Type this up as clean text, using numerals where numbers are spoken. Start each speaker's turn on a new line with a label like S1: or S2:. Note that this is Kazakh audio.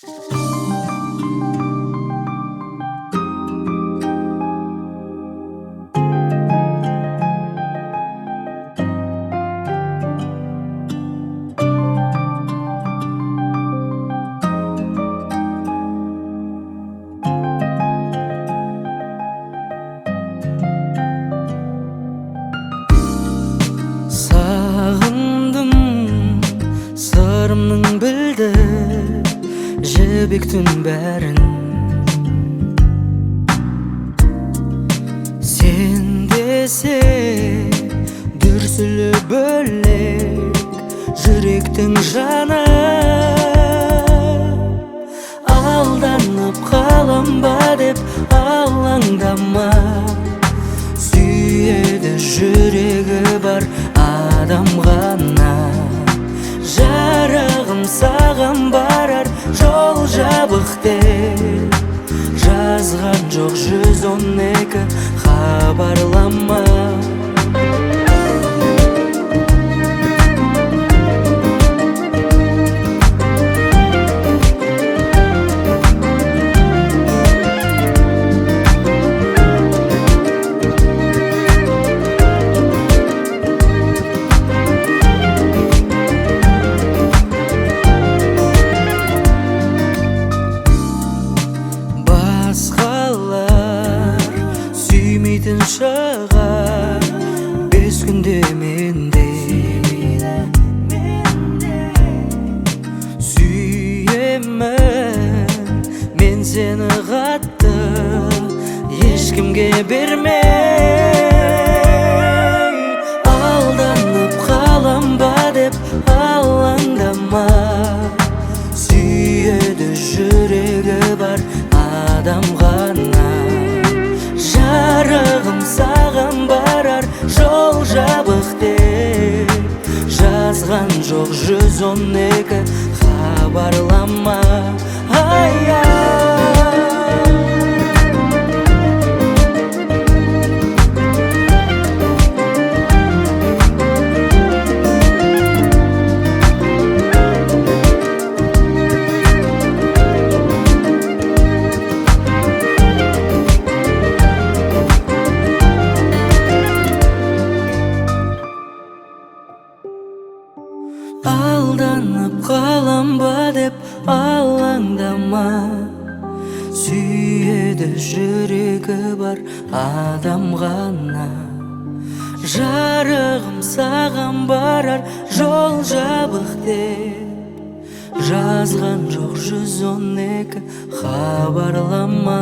S1: Сағындым сырымның білді жібектің бәрін. Сен десе дүрсілі бөлек жүректің жаны. Алданып қалам ба деп алаңдама, сүйеді жүрегі бар адам ғана. Жарығым саған барар жол жабық деп жазған жоқ 112 хабарлама. Сүймейтін шығар 5 күнде менде. Сүйемін мен сені қатты, ешкімге бермей. Алданып қалам ба деп алаңдама, сүйеді жүрегі бар адам ғана. Жарығым саған барар жол жабық деп жазған жоқ 112 хабарлама. Алданып қалам ба деп алаңдама, сүйеді жүрегі бар адам ғана. Жарығым саған барар жол жабық деп жазған жоқ 112 хабарлама.